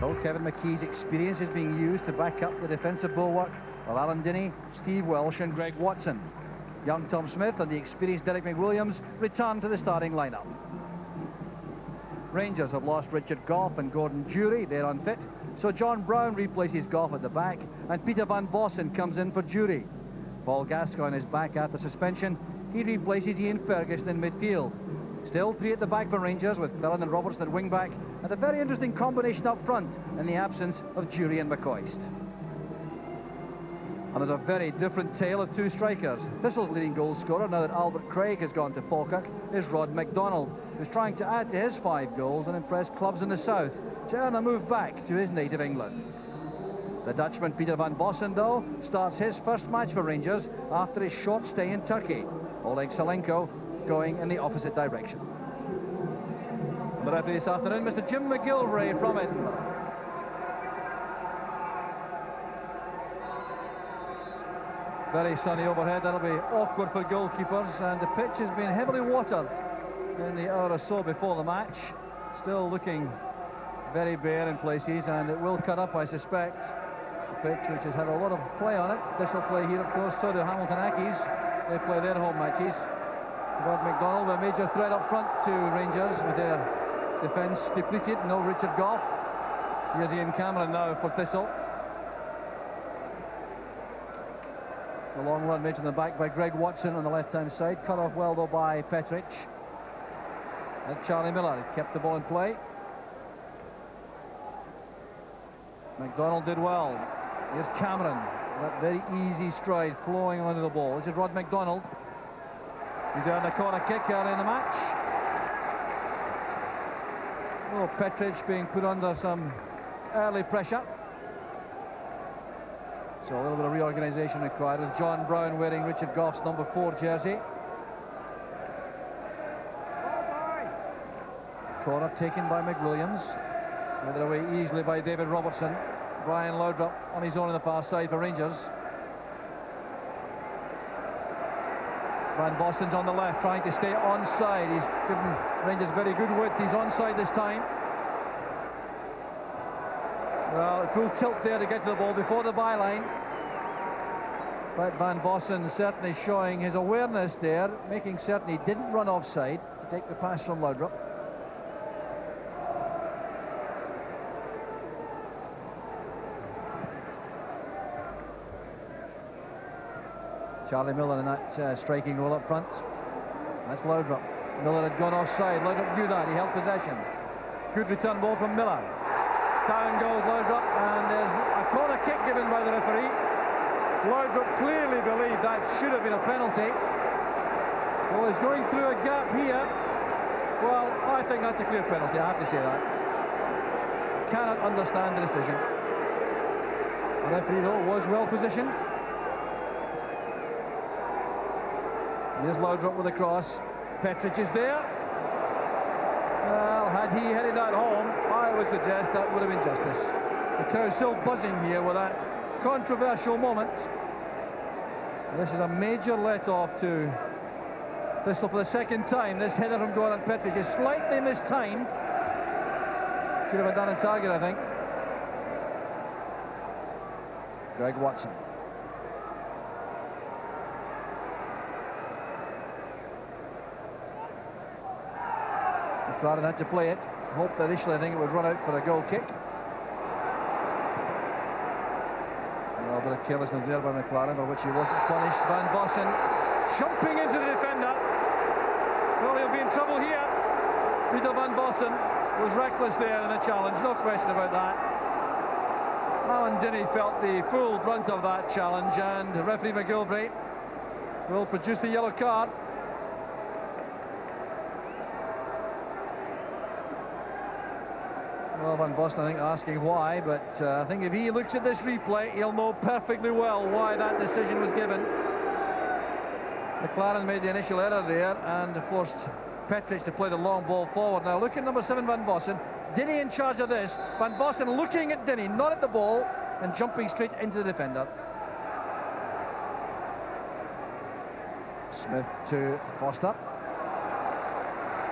Well, Kevin McKee's experience is being used to back up the defensive bulwark of Alan Dinny, Steve Welsh and Greg Watson. Young Tom Smith and the experienced Derek McWilliams return to the starting lineup. Rangers have lost Richard Gough and Gordon Jury, they're unfit, so John Brown replaces Gough at the back and Peter Van Bossen comes in for Jury. Paul Gascoigne is back after suspension, he replaces Ian Ferguson in midfield. Still three at the back for Rangers with Fellon and Robertson at wing-back and a very interesting combination up front in the absence of Jury and McCoist. And there's a very different tale of two strikers. Thistle's leading goal scorer, now that Albert Craig has gone to Falkirk, is Rod MacDonald, who's trying to add to his 5 goals and impress clubs in the south to earn a move back to his native England. The Dutchman Peter Van Bossen, though, starts his first match for Rangers after his short stay in Turkey. Oleg Salenko going in the opposite direction. The referee this afternoon, Mr. Jim McGilvray from Edinburgh. Very sunny overhead, that'll be awkward for goalkeepers, and the pitch has been heavily watered in the hour or so before the match. Still looking very bare in places, and it will cut up, I suspect. The pitch which has had a lot of play on it. This will play here, of course, so do Hamilton Accies. They play their home matches. Rod MacDonald, a major threat up front to Rangers with their defence depleted. No Richard Gough. Here's Ian Cameron now for Thistle. The long run made to the back by Greg Watson on the left-hand side. Cut off well, though, by Petrich. And Charlie Miller kept the ball in play. MacDonald did well. Here's Cameron. That very easy stride flowing onto the ball. This is Rod MacDonald. He's earned a corner kick early in the match. Oh, Petrich being put under some early pressure. So a little bit of reorganisation required with John Brown wearing Richard Gough's number 4 jersey. Corner taken by McWilliams. Headed away easily by David Robertson. Brian Laudrup on his own on the far side for Rangers. Van Bossen's on the left, trying to stay onside. He's given Rangers very good width. He's onside this time. Well, full tilt there to get to the ball before the byline. But Van Bossen certainly showing his awareness there, making certain he didn't run offside to take the pass from Laudrup. Charlie Miller in that striking role up front. That's Laudrup. Miller had gone offside. Laudrup knew that. He held possession. Good return ball from Miller. Down goes Laudrup, and there's a corner kick given by the referee. Laudrup clearly believed that should have been a penalty. Well, he's going through a gap here. Well, I think that's a clear penalty, I have to say that. Cannot understand the decision. The referee, though, was well positioned. Here's Laudrup with a cross. Petrich is there. Well, had he headed that home, I would suggest that would have been justice. The crowd's still buzzing here with that controversial moment. This is a major let-off to Thistle for the second time. This header from Goran Petrich is slightly mistimed. Should have been done in target, I think. Greg Watson. McLaren had to play it. Hoped initially, I think, it would run out for a goal kick. A little bit of carelessness there by McLaren, for which he wasn't punished. Van Bossen jumping into the defender. Well, he'll be in trouble here. Peter Van Bossen was reckless there in the challenge, no question about that. Alan Dinny felt the full brunt of that challenge, and referee McGilvray will produce the yellow card. Well, Van Bossen, I think, asking why, but I think if he looks at this replay, he'll know perfectly well why that decision was given. McLaren made the initial error there and forced Petrich to play the long ball forward. Now look at number 7, Van Bossen. Dinny in charge of this. Van Bossen looking at Dinny, not at the ball, and jumping straight into the defender. Smith to Foster.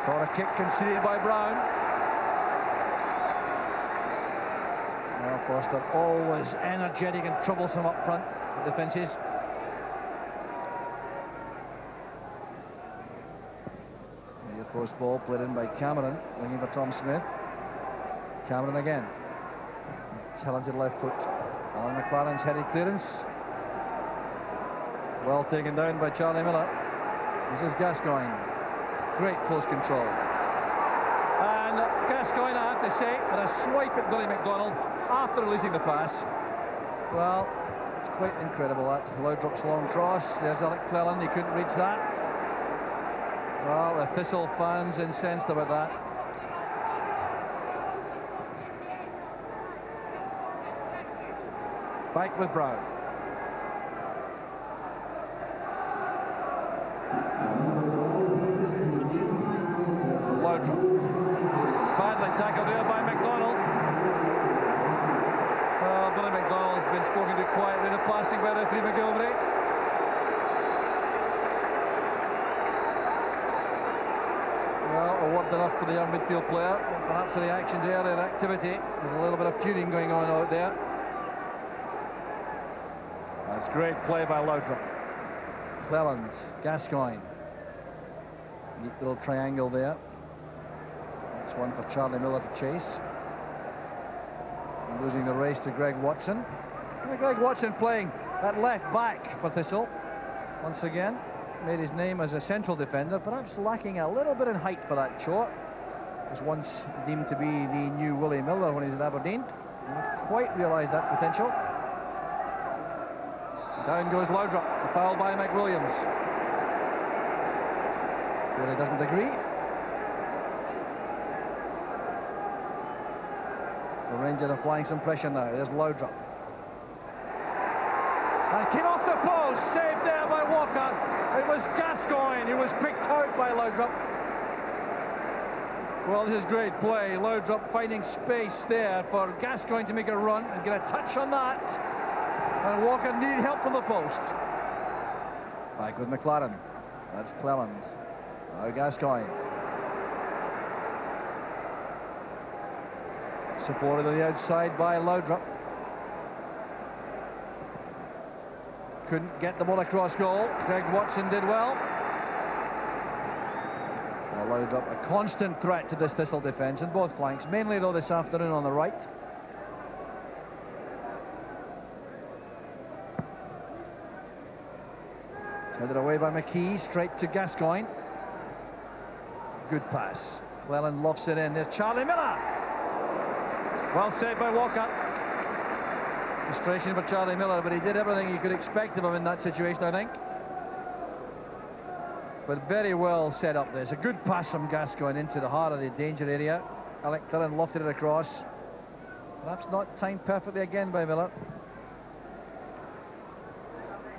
Corner kick conceded by Brown. Well, Foster always energetic and troublesome up front with defences. Near post ball played in by Cameron, looking for Tom Smith. Cameron again. Talented left foot. Alan McLaren's headed clearance. Well taken down by Charlie Miller. This is Gascoigne. Great close control. And Gascoigne, I have to say, had a swipe at Billy McDonald after releasing the pass. Well, it's quite incredible that. Laudrup's long cross. There's Alec Cleland. He couldn't reach that. Well, the Thistle fans incensed about that. Back with Brown. Laudrup. Badly tackled there by McDonald. Billy McDonald's been spoken to quietly. The passing by referee McGilvery. Well, a word enough for the young midfield player. Perhaps a reaction to earlier activity. There's a little bit of feuding going on out there. That's great play by Laudrup. Cleland, Gascoigne. Neat little triangle there. That's one for Charlie Miller to chase. And losing the race to Greg Watson. And Greg Watson playing at left back for Thistle. Once again, made his name as a central defender, perhaps lacking a little bit in height for that short. Was once deemed to be the new Willie Miller when he was at Aberdeen. Not quite realised that potential. Down goes Laudrup, the foul by McWilliams. Really doesn't agree. The Rangers are applying some pressure now. There's Laudrup. And came off the post, saved there by Walker. It was Gascoigne who was picked out by Laudrup. Well, this is great play. Laudrup finding space there for Gascoigne to make a run and get a touch on that. And Walker needed help from the post. Back with McLaren. That's Cleland. Now Gascoigne. Supported on the outside by Laudrup. Couldn't get the ball across goal. Greg Watson did well. Laudrup, a constant threat to this Thistle defence in both flanks, mainly though this afternoon on the right. Headed away by McKee, straight to Gascoigne. Good pass. Cleland lofts it in. There's Charlie Miller. Well saved by Walker. Frustration for Charlie Miller, but he did everything you could expect of him in that situation, I think. But very well set up there. It's a good pass from Gascoigne into the heart of the danger area. Alec Cleland lofted it across. Perhaps not timed perfectly again by Miller.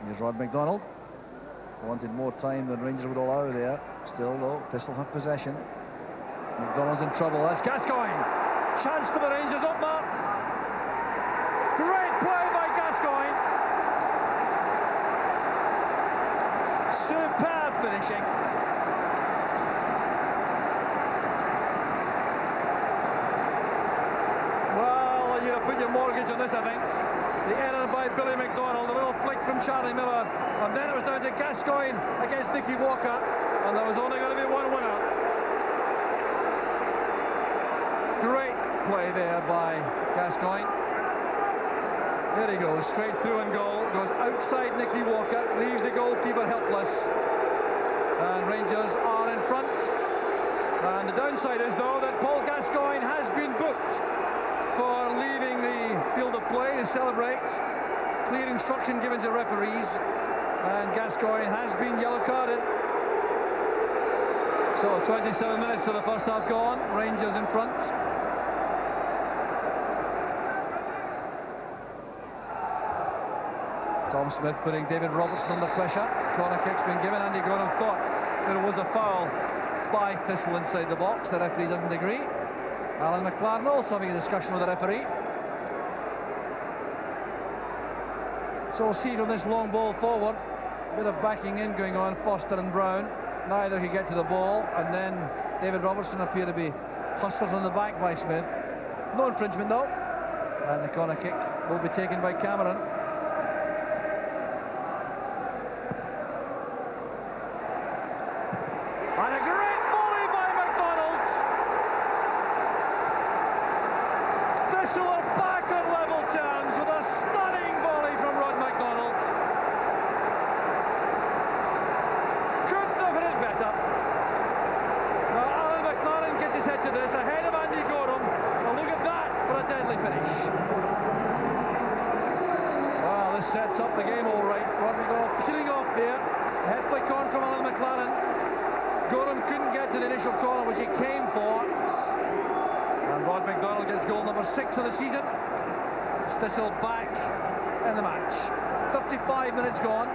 Here's Rod McDonald. Wanted more time than Rangers would allow there. Still, though, Thistle have possession. McDonald's in trouble. That's Gascoigne. Chance for the Rangers up there. Great play by Gascoigne. Superb finishing. Well, you'd have put your mortgage on this, I think. The error by Billy McDonald, a little flick from Charlie Miller, and then it was down to Gascoigne against Nicky Walker, and there was only going to be one winner. Great play there by Gascoigne. There he goes, straight through and goal, goes outside Nicky Walker, leaves the goalkeeper helpless, and Rangers are in front. And the downside is, though, that Paul Gascoigne has been booked for leaving the field of play to celebrate. Clear instruction given to referees, and Gascoigne has been yellow carded. So 27 minutes of the first half gone, Rangers in front. Tom Smith putting David Robertson under pressure. Corner kick's been given. Andy Gordon thought there was a foul by Thistle inside the box. The referee doesn't agree. Alan McLaren also having a discussion with the referee. So we'll see from this long ball forward. A bit of backing in going on, Foster and Brown. Neither could get to the ball, and then David Robertson appeared to be hustled from the back by Smith. No infringement though. And the corner kick will be taken by Cameron. And a great volley by McDonald. Thistle are back on level terms with a stunning volley from Rod McDonald. Couldn't have hit it better. Now Alan McLaren gets his head to this, ahead of Andy Gorham. Well, look at that for a deadly finish. Well, this sets up the game all right. Rod McDonald shooting off there. Head flick on from Alan McLaren. Gorham couldn't get to the initial corner which he came for. And Rod McDonald gets goal number 6 of the season. Thistle back in the match. 55 minutes gone.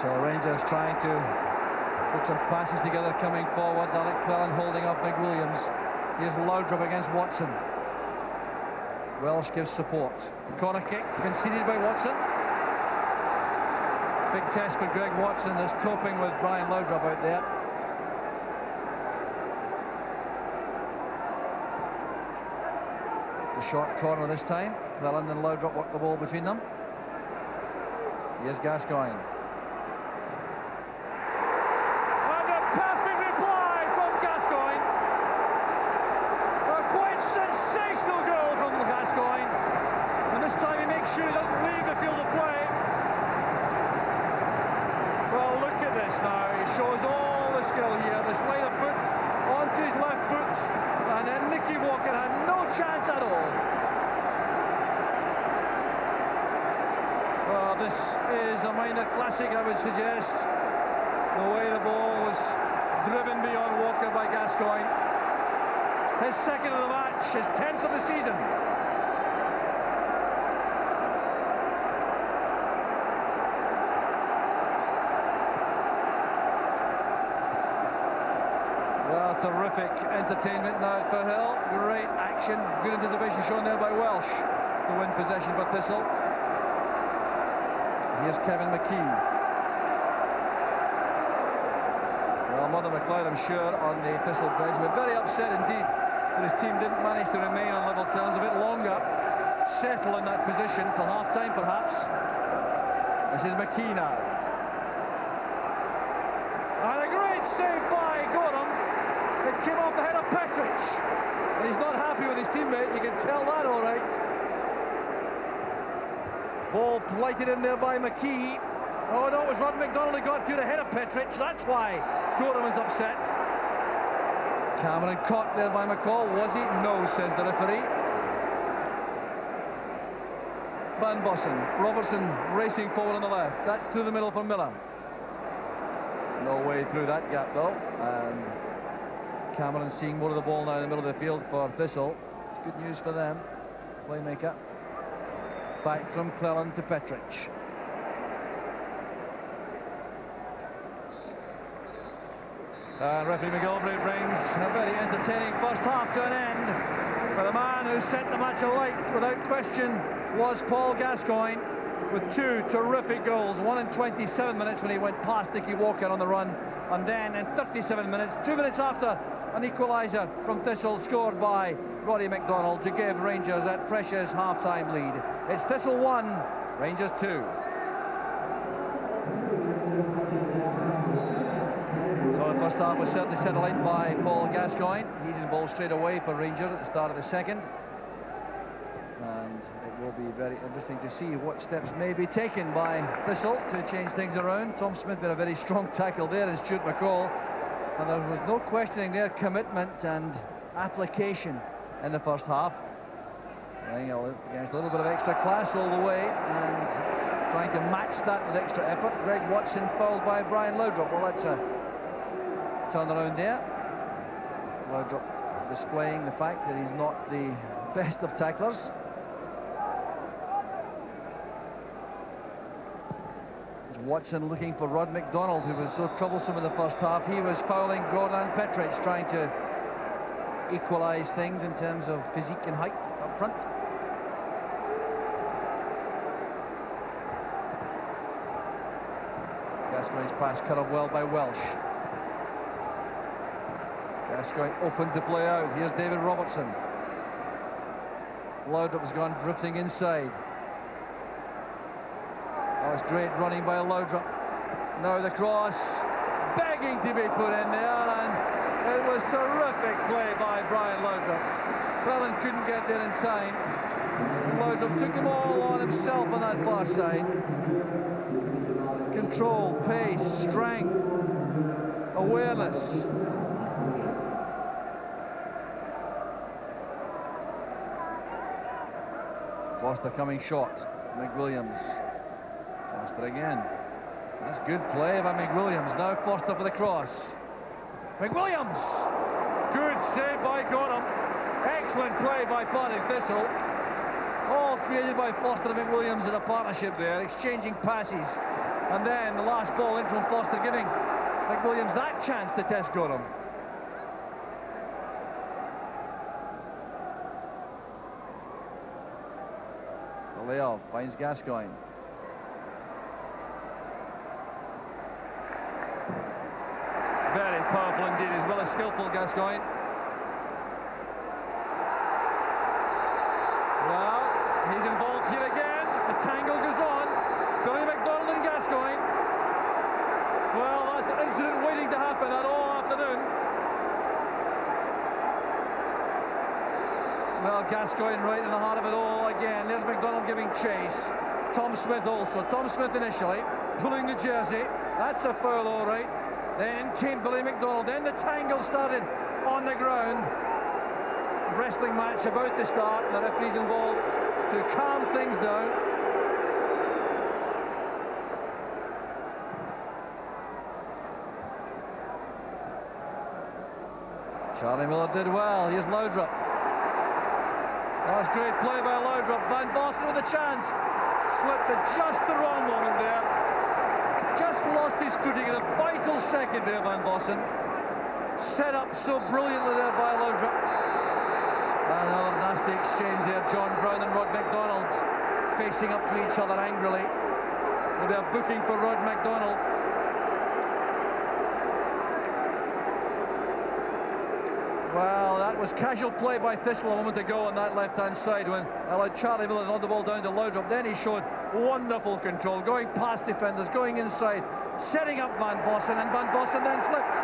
So Rangers trying to put some passes together coming forward. Alec Clellan holding up Big Williams. Here's Laudrup against Watson. Welsh gives support. Corner kick conceded by Watson. Big test for Greg Watson is coping with Brian Laudrup out there. The short corner this time. Clellan and Laudrup work the ball between them. Here's Gascoigne. Sure, he doesn't leave the field of play. Well, look at this now. He shows all the skill here. The sleight of foot onto his left foot, and then Nicky Walker had no chance at all. Well, this is a minor classic, I would suggest. The way the ball was driven beyond Walker by Gascoigne. His second of the match, his 10th of the season. Well, terrific entertainment now for Hill. Great action, good anticipation shown there by Welsh to win possession for Thistle. Here's Kevin McKee. Well, Mother McLeod, I'm sure, on the Thistle bench, were very upset indeed that his team didn't manage to remain on level terms a bit longer, settle in that position till half-time perhaps. This is McKee now. And a great save by Gorham. It came off the head of Petrich, and he's not happy with his teammate, you can tell that all right. Ball blighted in there by McKee. Oh no, it was Rod McDonald who got to the head of Petrich, that's why Gorham was upset. Cameron caught there by McCall, was he? No, says the referee. Van Bossen, Robertson racing forward on the left, that's through the middle for Miller. No way through that gap though, and Cameron seeing more of the ball now in the middle of the field for Thistle. It's good news for them. Playmaker. Back from Clellan to Petrich. And referee McGilvray brings a very entertaining first half to an end. For the man who set the match alight without question was Paul Gascoigne, with 2 terrific goals, one in 27 minutes when he went past Nicky Walker on the run, and then in 37 minutes, 2 minutes after, an equaliser from Thistle scored by Roddy McDonald to give Rangers that precious half-time lead. It's Thistle 1, Rangers 2. So the first half was certainly set alight by Paul Gascoigne. He's involved straight away for Rangers at the start of the second. And it will be very interesting to see what steps may be taken by Thistle to change things around. Tom Smith made a very strong tackle there, and Stuart McCall. And there was no questioning their commitment and application in the first half. Playing against a little bit of extra class all the way and trying to match that with extra effort. Greg Watson fouled by Brian Laudrup. Well, that's a turnaround there. Laudrup displaying the fact that he's not the best of tacklers. Watson looking for Rod McDonald, who was so troublesome in the first half. He was fouling Gordon Petrich, trying to equalise things in terms of physique and height up front. Gascoigne's pass cut off well by Welsh. Gascoigne opens the play out. Here's David Robertson. Laudrup has gone drifting inside. Oh, it's great running by Laudrup. Now the cross, begging to be put in there, and it was terrific play by Brian Laudrup. Bellin couldn't get there in time. Laudrup took them all on himself on that far side. Control, pace, strength, awareness. Foster coming short. McWilliams. Foster again. That's good play by McWilliams. Now Foster for the cross. McWilliams! Good save by Gorham. Excellent play by Partick Thistle. All created by Foster and McWilliams in a partnership there, exchanging passes. And then the last ball in from Foster, giving McWilliams that chance to test Gorham. The layoff finds Gascoigne. Very powerful indeed, as well as skillful, Gascoigne. Well, he's involved here again. The tangle goes on. Billy McDonald and Gascoigne. Well, that's an incident waiting to happen all afternoon. Well, Gascoigne right in the heart of it all again. There's McDonald giving chase. Tom Smith also. Tom Smith initially pulling the jersey. That's a foul, all right. Then came Billy McDonald. Then the tangle started on the ground. Wrestling match about to start. The referee's involved to calm things down. Charlie Miller did well. Here's Laudrup. That's great play by Laudrup. Van Bossen with a chance. Slipped at just the wrong moment there. Just lost his footing in a vital second there, Van Bossen. Set up so brilliantly there by Laudrup. Another nasty exchange there. John Brown and Rod McDonald facing up to each other angrily. They're booking for Rod McDonald. Well, that was casual play by Thistle a moment ago on that left-hand side when allowed Charlie Miller to nod the ball down to Laudrup. Then he showed wonderful control, going past defenders, going inside, setting up Van Bossen, and Van Bossen then slipped.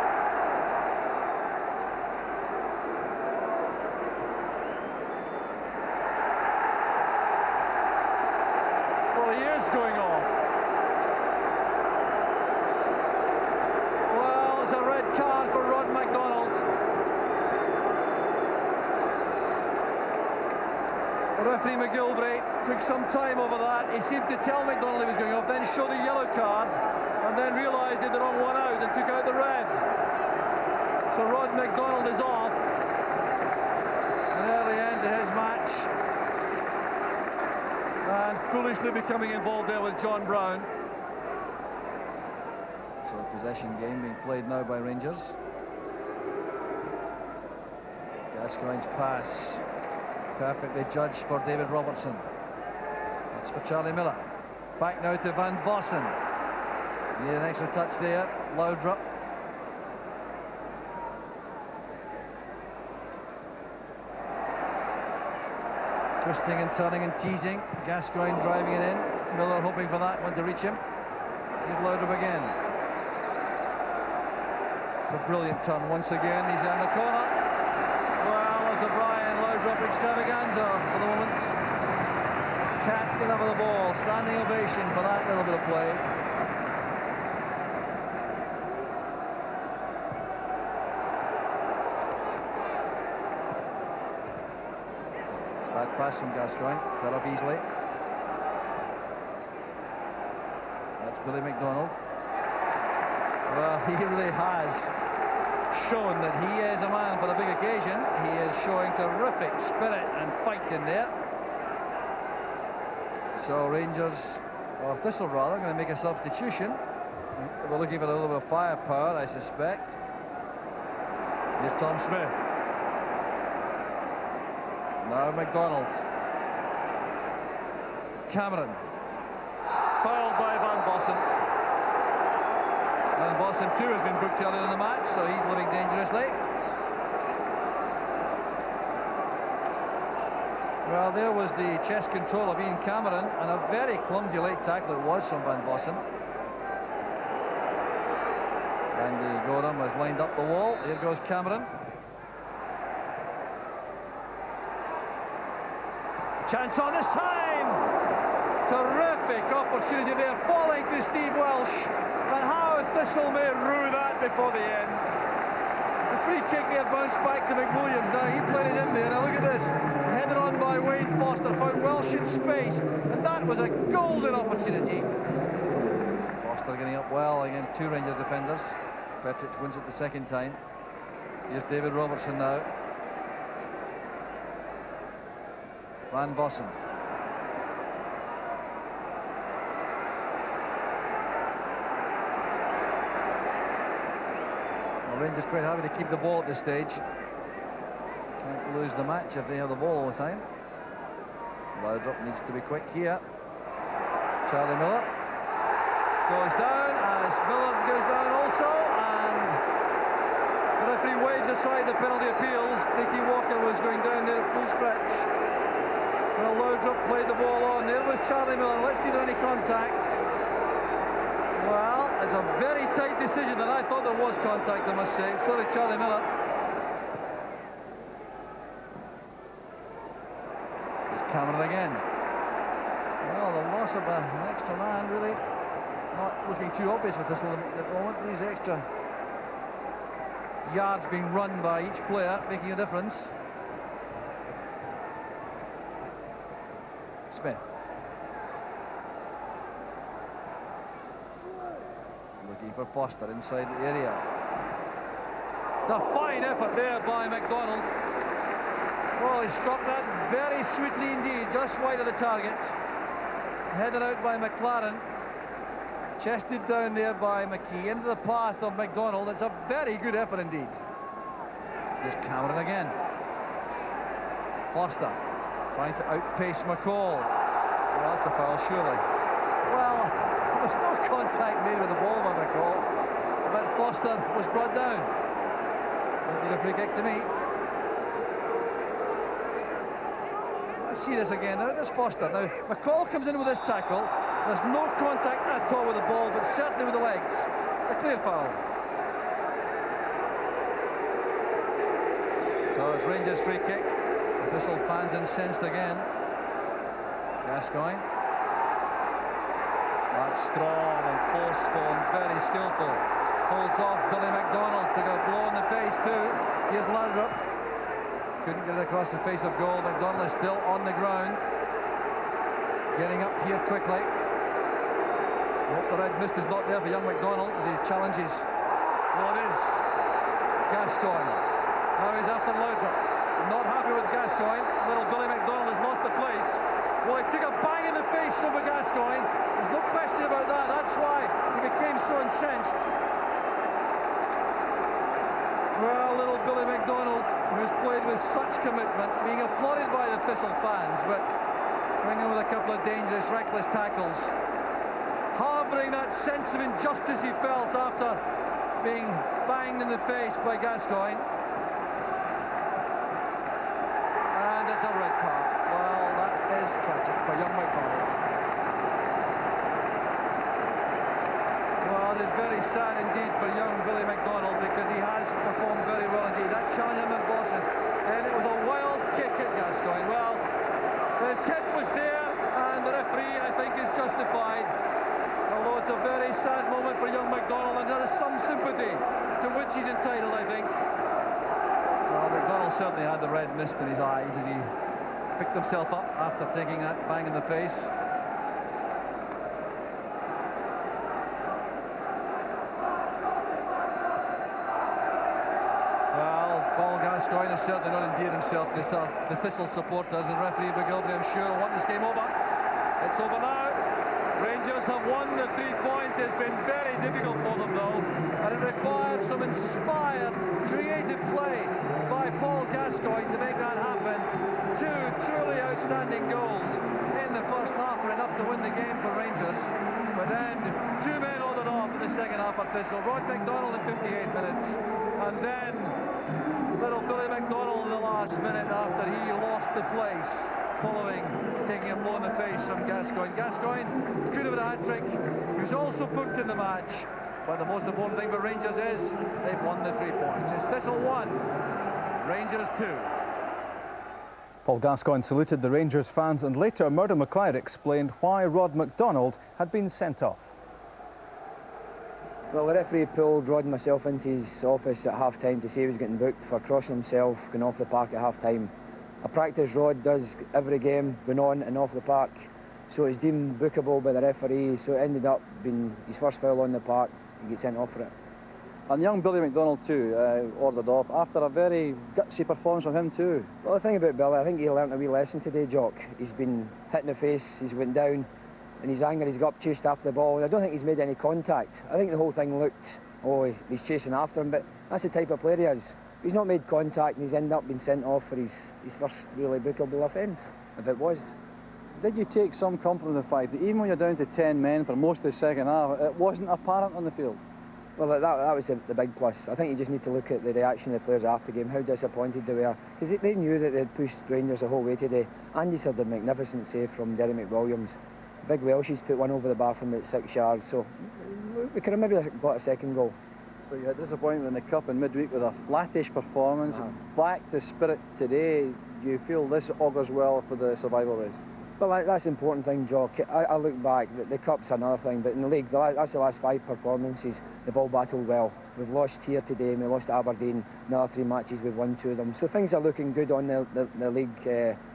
Well, he is going off. Well, it's a red card for Rod McDonald. Referee McGilvray took some time over that. He seemed to tell McDonald he was going off, then show the yellow card, and then realised he had the wrong one out and took out the red. So Rod McDonald is off. An early end to his match. And foolishly becoming involved there with John Brown. So a possession game being played now by Rangers. Gascoigne's pass. Perfectly judged for David Robertson. That's for Charlie Miller. Back now to Van Bossen. Need an extra touch there. Laudrup. Twisting and turning and teasing. Gascoigne driving it in. Miller hoping for that one to reach him. Here's Laudrup again. It's a brilliant turn once again. He's on the corner. Well, it's a Brian Laudrup extravaganza for the moment. Can't get over the ball. Standing ovation for that little bit of play. Bad pass from Gascoigne. Cut off easily. That's Billy McDonald. Well, he really has shown that he is a man for the big occasion. He is showing terrific spirit and fight in there. So Rangers, or Thistle rather, going to make a substitution. We're looking for a little bit of firepower, I suspect. Here's Tom Smith. Now McDonald. Cameron. Fouled by Van Bossen. And Boston too has been booked earlier in the match, so he's living dangerously. Well, there was the chest control of Ian Cameron, and a very clumsy late tackle it was from Van Bossen. And the Gordon was lined up the wall. Here goes Cameron. Chance on this time! Terrific opportunity there, falling to Steve Welsh. And how Thistle may rue that before the end. The free kick there bounced back to McWilliams. Now he played it in there. Now look at this. Headed on by Wayne Foster, found Welsh in space. And that was a golden opportunity. Foster getting up well against two Rangers defenders. Petric wins it the second time. Here's David Robertson now. Van Bossen. Well, Rangers quite happy to keep the ball at this stage. Can't lose the match if they have the ball all the time. Loudrup needs to be quick here. Charlie Miller goes down as Miller goes down also, and the referee waves aside the penalty appeals. Nicky Walker was going down there at full stretch. Well, Loudrup played the ball on. There was Charlie Miller. Let's see if there's any contact. Well, it's a very tight decision, and I thought there was contact, I must say. Sorry, Charlie Miller. There's Cameron again. Well, the loss of an extra man, really not looking too obvious with this at the moment. These extra yards being run by each player making a difference. Smith. Looking for Foster inside the area. It's a fine effort there by McDonald. Well, he struck that very sweetly indeed, just wide of the target. Headed out by McLaren. Chested down there by McKee into the path of McDonald. It's a very good effort indeed. Here's Cameron again. Foster trying to outpace McCall. Well, that's a foul, surely. Well, there was no contact made with the ball by McCall, but Foster was brought down. That'll be a free kick to me. Let's see this again. Now, there's Foster. Now, McCall comes in with this tackle. There's no contact at all with the ball, but certainly with the legs. A clear foul. So it's Rangers free kick. Thistle fans incensed again. Gascoigne. That's strong and forceful and very skillful. Holds off Billy McDonald. Took a blow in the face too. Here's Loudrup. Couldn't get it across the face of goal. McDonald is still on the ground. Getting up here quickly. Hope the red mist is not there for young McDonald as he challenges. Well, it is. Gascoigne. Now he's after Loudrup. Not happy with Gascoigne. Little Billy McDonald has lost the place. Well, he took a bang in the face from Gascoigne. There's no question about that. That's why he became so incensed. Well, little Billy McDonald, who's played with such commitment, being applauded by the Thistle fans, but going in with a couple of dangerous, reckless tackles. Harbouring that sense of injustice he felt after being banged in the face by Gascoigne. And it's a red card. Well, that is tragic for young McDonald. Well, it is very sad indeed for young Billy McDonald because he has performed very well indeed. That challenge him at Boston, and it was a wild kick at Gascoigne. Well, the intent was there, and the referee, I think, is justified. Although it's a very sad moment for young McDonald, and there is some sympathy to which he's entitled, I think. Well, McDonald certainly had the red mist in his eyes as he picked himself up after taking that bang in the face. Well, Paul Gascoigne has certainly not endeared himself to the Thistle supporters, and referee McGilvery, I'm sure, want this game over. It's over now. Rangers have won the 3 points. It's been very difficult for them though, and it required some inspired, creative play by Paul Gascoigne to make that happen. 2 truly outstanding goals in the first half were enough to win the game for Rangers, but then 2 men ordered off in the second half. half for Thistle. Rod McDonald in 58 minutes. And then little Billy McDonald in the last minute after he lost the place following taking a blow in the face from Gascoigne. Gascoigne could have had a hat-trick. He was also booked in the match. But the most important thing for Rangers is they've won the 3 points. It's Thistle 1, Rangers 2. Paul Gascoigne saluted the Rangers fans, and later Murdo McLeod explained why Rod McDonald had been sent off. Well, the referee pulled Rod and myself into his office at half-time to say he was getting booked for crossing himself, going off the park at half-time. A practice Rod does every game, going on and off the park, so it's deemed bookable by the referee, so it ended up being his first foul on the park. He gets sent off for it. And young Billy McDonald too, ordered off after a very gutsy performance from him too. Well, the thing about Billy, I think he learnt a wee lesson today, Jock. He's been hit in the face, he's went down, and his anger, he's got up, chased after the ball, and I don't think he's made any contact. I think the whole thing looked, oh, he's chasing after him, but that's the type of player he is. He's not made contact and he's ended up being sent off for his first really bookable offence, if it was. Did you take some comfort in the fact that even when you're down to 10 men for most of the second half, it wasn't apparent on the field? Well, that was the big plus. I think you just need to look at the reaction of the players after the game, how disappointed they were. Because they knew that they'd pushed Rangers the whole way today. Andy said a magnificent save from Derry McWilliams. Big Welshie's put one over the bar from about 6 yards, so we could have maybe got a second goal. So you had disappointment in the Cup in midweek with a flattish performance. Back to spirit today. Do you feel this augurs well for the survival race? Well, that's the important thing, Jock. I look back, the Cup's another thing, but in the league, that's the last 5 performances, they've all battled well. We've lost here today, and we lost to Aberdeen. In the other 3 matches, we've won 2 of them. So things are looking good on the league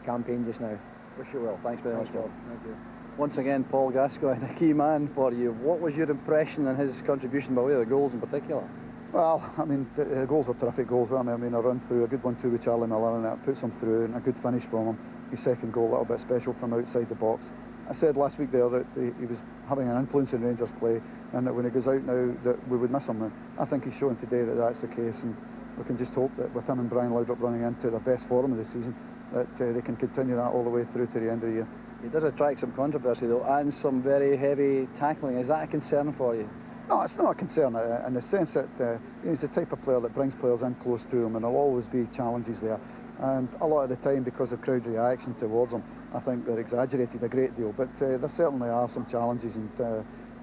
campaign just now. Wish you well. Thanks very much, Paul. Thank you. Once again, Paul Gascoigne, a key man for you. What was your impression and his contribution by way of the goals in particular? Well, I mean, the goals were terrific goals, weren't they? I mean, a run through, a good 1-2 with Charlie Miller, and that puts him through, and a good finish from him. His second goal, a little bit special from outside the box. I said last week there that he was having an influence in Rangers play, and that when he goes out now that we would miss him. And I think he's shown today that that's the case, and we can just hope that with him and Brian Laudrup running into the best form of the season, that they can continue that all the way through to the end of the year. He does attract some controversy though, and some very heavy tackling. Is that a concern for you? No, it's not a concern in the sense that he's the type of player that brings players in close to him, and there'll always be challenges there. And a lot of the time, because of crowd reaction towards him, I think they're exaggerated a great deal. But there certainly are some challenges, and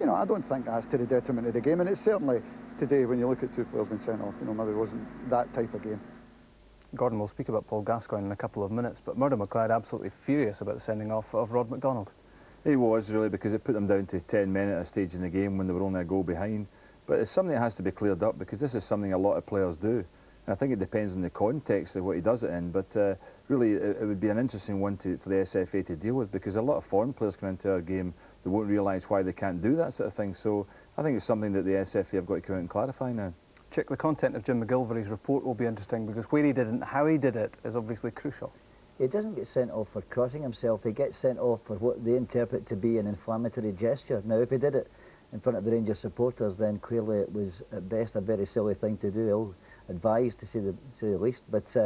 you know, I don't think that's to the detriment of the game. And it's certainly today, when you look at 2 players being sent off, you know, maybe it wasn't that type of game. Gordon, will speak about Paul Gascoigne in a couple of minutes, but Murdo McLeod absolutely furious about the sending off of Rod McDonald. He was, really, because it put them down to 10 men at a stage in the game when they were only a goal behind. But it's something that has to be cleared up, because this is something a lot of players do. And I think it depends on the context of what he does it in, but really it would be an interesting one for the SFA to deal with, because a lot of foreign players come into our game that won't realise why they can't do that sort of thing. So I think it's something that the SFA have got to come out and clarify now. Chick, the content of Jim McGilvery's report will be interesting, because where he did it and how he did it is obviously crucial. He doesn't get sent off for crossing himself, he gets sent off for what they interpret to be an inflammatory gesture. Now, if he did it in front of the Rangers supporters, then clearly it was at best a very silly thing to do, ill-advised to say the least. But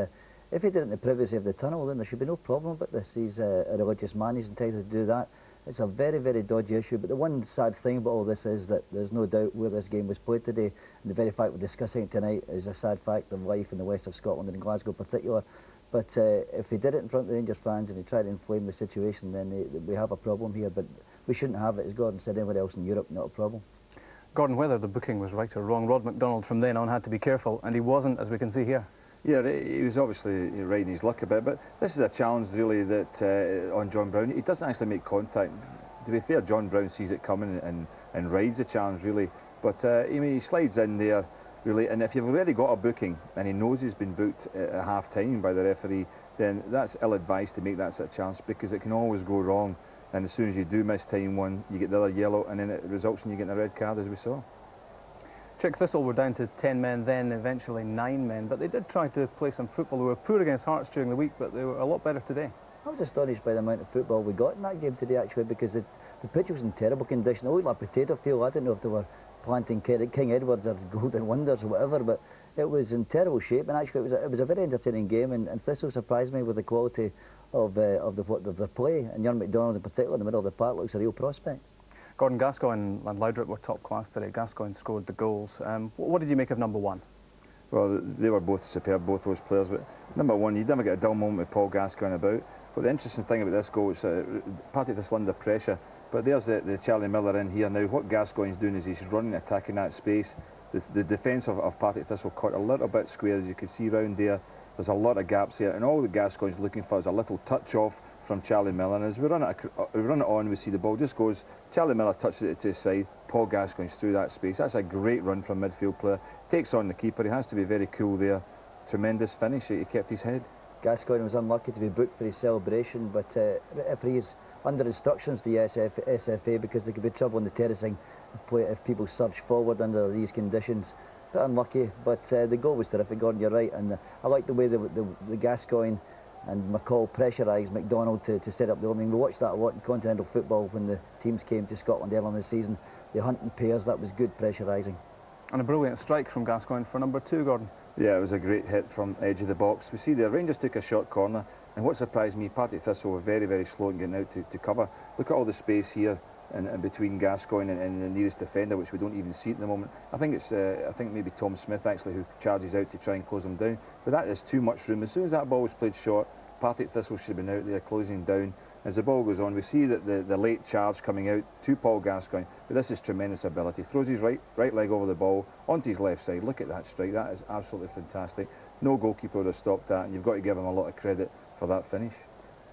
if he did it in the privacy of the tunnel, then there should be no problem about this. He's a religious man, he's entitled to do that. It's a very, very dodgy issue, but the one sad thing about all this is that there's no doubt where this game was played today, and the very fact we're discussing it tonight is a sad fact of life in the west of Scotland and in Glasgow in particular. But if he did it in front of the Rangers fans and he tried to inflame the situation, then we have a problem here, but we shouldn't have it, as Gordon said, anywhere else in Europe, not a problem. Gordon, whether the booking was right or wrong, Rod McDonald from then on had to be careful, and he wasn't, as we can see here. Yeah, he was obviously riding his luck a bit, but this is a challenge really that on John Brown. He doesn't actually make contact. To be fair, John Brown sees it coming and rides the challenge really, but he slides in there really, and if you've already got a booking and he knows he's been booked at half-time by the referee, then that's ill-advised to make that sort of challenge, because it can always go wrong, and as soon as you do miss time one, you get the other yellow, and then it results in you getting a red card, as we saw. Partick Thistle were down to 10 men then, eventually 9 men, but they did try to play some football. They were poor against Hearts during the week, but they were a lot better today. I was astonished by the amount of football we got in that game today, actually, because the pitch was in terrible condition. It looked like a potato field. I don't know if they were planting King Edwards or Golden Wonders or whatever, but it was in terrible shape, and actually it was a very entertaining game, and Thistle surprised me with the quality of their play, and young McDonald in particular in the middle of the park looks a real prospect. Gordon, Gascoigne and Laudrup were top class today. Gascoigne scored the goals. What did you make of number one? Well, they were both superb, both those players, but number one, you never get a dull moment with Paul Gascoigne about. But the interesting thing about this goal is Partick Th under pressure, but there's the Charlie Miller in here now. What Gascoigne's doing is he's running, attacking that space. The defence of Partick Thistle caught a little bit square, as you can see round there. There's a lot of gaps there, and all the Gascoigne's looking for is a little touch off from Charlie Miller. And as we run it on, we see the ball just goes. Charlie Miller touches it to his side. Paul Gascoigne's through that space. That's a great run from midfield player. Takes on the keeper. He has to be very cool there. Tremendous finish. He kept his head. Gascoigne was unlucky to be booked for his celebration, but referees under instructions to the SFA, because there could be trouble in the terracing if people surge forward under these conditions. Bit unlucky, but the goal was terrific, Gordon, you're right, and I like the way the Gascoigne and McCall pressurised McDonald to set up the opening. We watched that a lot in continental football when the teams came to Scotland earlier in the season. They hunt in pairs. That was good pressurising. And a brilliant strike from Gascoigne for number two, Gordon. Yeah, it was a great hit from edge of the box. We see the Rangers took a short corner, and what surprised me, Partick Thistle were very, very slow in getting out to cover. Look at all the space here and between Gascoigne and the nearest defender, which we don't even see at the moment. I think it's maybe Tom Smith actually who charges out to try and close them down, but that is too much room. As soon as that ball was played short, Partick Thistle should have been out there closing down. As the ball goes on, we see that the late charge coming out to Paul Gascoigne, but this is tremendous ability. Throws his right leg over the ball onto his left side. Look at that strike. That is absolutely fantastic. No goalkeeper would have stopped that, and you've got to give him a lot of credit for that finish.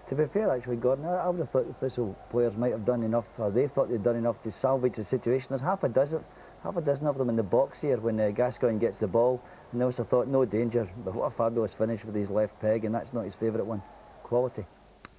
To be fair, actually, Gordon, I would have thought the Thistle players might have done enough, or they thought they'd done enough to salvage the situation. There's half a dozen of them in the box here when Gascoigne gets the ball, and they also thought no danger. But what a fabulous finish with his left peg, and that's not his favourite one. Quality.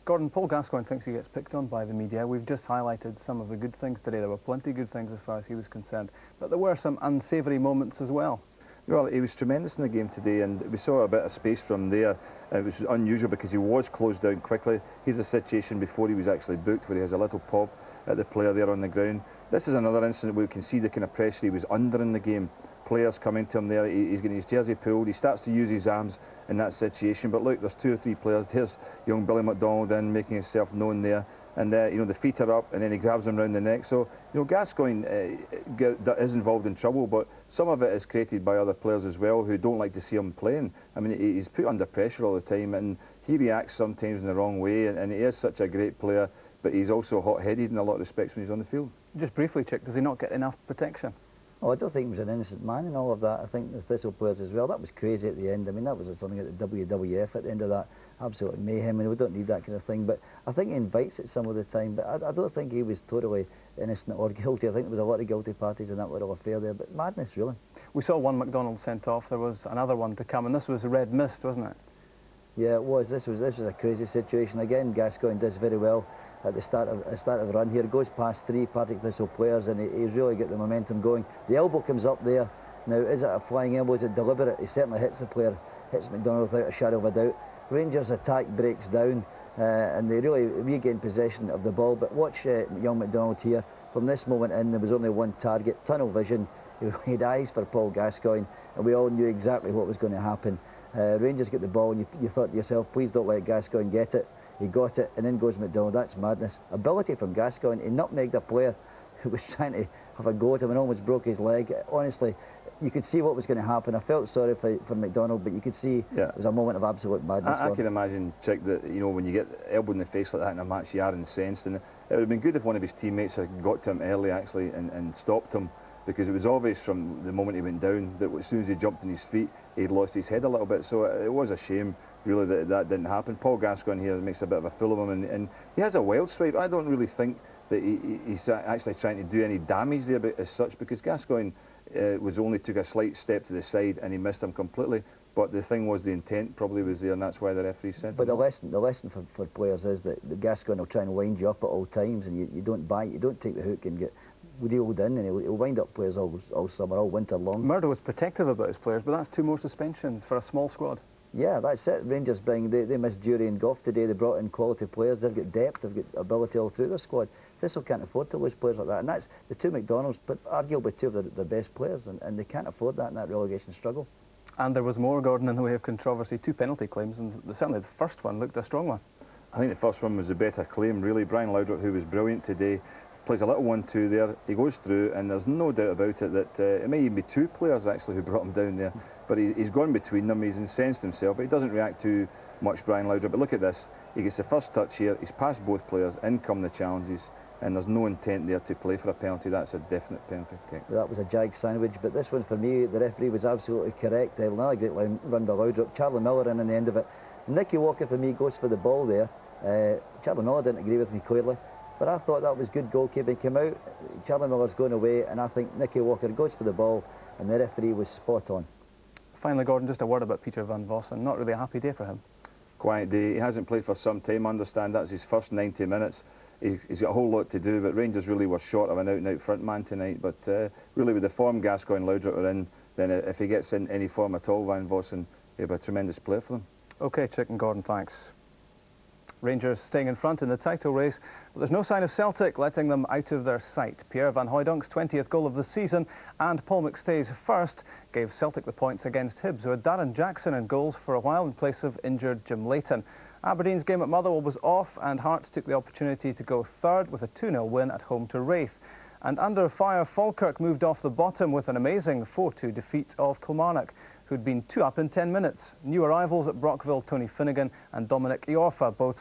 Gordon, Paul Gascoigne thinks he gets picked on by the media. We've just highlighted some of the good things today. There were plenty of good things as far as he was concerned, but there were some unsavoury moments as well. Well, he was tremendous in the game today, and we saw a bit of space from there. It was unusual because he was closed down quickly. Here's a situation before he was actually booked where he has a little pop at the player there on the ground. This is another incident where we can see the kind of pressure he was under in the game. Players coming to him there, he's getting his jersey pulled, he starts to use his arms in that situation, but look, there's 2 or 3 players. There's young Billy McDonald in, making himself known there, and the feet are up, and then he grabs him round the neck. So Gascoigne is involved in trouble, but some of it is created by other players as well who don't like to see him playing. I mean, he's put under pressure all the time, and he reacts sometimes in the wrong way, and he is such a great player, but he's also hot-headed in a lot of respects when he's on the field. Just briefly, Chick, does he not get enough protection? Oh, I don't think he was an innocent man in all of that. I think the Thistle players as well, that was crazy at the end. I mean, that was something at the WWF at the end of that. Absolute mayhem, and we don't need that kind of thing. But I think he invites it some of the time, but I don't think he was totally innocent or guilty. I think there was a lot of guilty parties in that little affair there, but madness, really. We saw one McDonald sent off, there was another one to come, and this was a red mist, wasn't it? Yeah, it was. This was a crazy situation. Again, Gascoigne does very well at the start of the run here. Goes past 3 Partick Thistle players, and he's really got the momentum going. The elbow comes up there. Now, is it a flying elbow? Is it deliberate? He certainly hits the player, hits McDonald without a shadow of a doubt. Rangers' attack breaks down, and they really regain possession of the ball. But watch young McDonald here. From this moment in, there was only one target, tunnel vision. He had eyes for Paul Gascoigne, and we all knew exactly what was going to happen. Rangers get the ball, and you thought to yourself, please don't let Gascoigne get it. He got it, and then goes McDonald. That's madness. Ability from Gascoigne. He nutmegged a player who was trying to have a go at him and almost broke his leg. Honestly, you could see what was going to happen. I felt sorry for McDonald, but you could see it was a moment of absolute madness. I can imagine, Chick, that when you get elbowed in the face like that in a match, you are incensed, and it would have been good if one of his teammates had got to him early actually and stopped him, because it was obvious from the moment he went down that as soon as he jumped on his feet, he'd lost his head a little bit. So it was a shame, really, that didn't happen. Paul Gascoigne here makes a bit of a fool of him, and he has a wild strike. I don't really think that he's actually trying to do any damage there as such, because Gascoigne only took a slight step to the side and he missed him completely. But the thing was, the intent probably was there, and that's why the referee sent him. But the lesson for players is that the Gascoigne will try and wind you up at all times, and you don't bite, you don't take the hook and get reeled in, and he'll wind up players all summer, all winter long. Murdo was protective about his players, but that's 2 more suspensions for a small squad. Yeah, that's it. Rangers they missed Jury and Goff today. They brought in quality players. They've got depth, they've got ability all through their squad. Thistle can't afford to lose players like that, and that's the 2 McDonalds, but arguably 2 of their best players, and they can't afford that in that relegation struggle. And there was more, Gordon, in the way of controversy. 2 penalty claims, and certainly the first one looked a strong one. I think the first one was the better claim, really. Brian Laudrup, who was brilliant today, plays a little 1-2 there, he goes through, and there's no doubt about it that it may even be two players actually who brought him down there, but he's gone between them, he's incensed himself, but he doesn't react too much, Brian Laudrup. But look at this, he gets the first touch here, he's past both players, in come the challenges, and there's no intent there to play for a penalty. That's a definite penalty kick. That was a jag sandwich, but this one for me, the referee was absolutely correct. Another great run by Laudrup, Charlie Miller in the end of it. Nicky Walker for me goes for the ball there. Charlie Miller didn't agree with me clearly, but I thought that was good goalkeeping. Came out, Charlie Miller's going away, and I think Nicky Walker goes for the ball, and the referee was spot on. Finally, Gordon, just a word about Peter van Vossen. Not really a happy day for him. Quiet day. He hasn't played for some time. I understand that's his first 90 minutes. He's got a whole lot to do, but Rangers really were short of an out-and-out front man tonight. But really, with the form Gascoigne and Laudrup are in, then if he gets in any form at all, Van Vossen, he'll be a tremendous player for them. OK, Chick and Gordon, thanks. Rangers staying in front in the title race, but there's no sign of Celtic letting them out of their sight. Pierre Van Hooydonk's 20th goal of the season and Paul McStay's first gave Celtic the points against Hibs, who had Darren Jackson in goals for a while in place of injured Jim Leighton. Aberdeen's game at Motherwell was off, and Hearts took the opportunity to go third with a 2-0 win at home to Wraith. And under fire, Falkirk moved off the bottom with an amazing 4-2 defeat of Kilmarnock, who'd been 2 up in 10 minutes. New arrivals at Brockville, Tony Finnegan and Dominic Iorfa both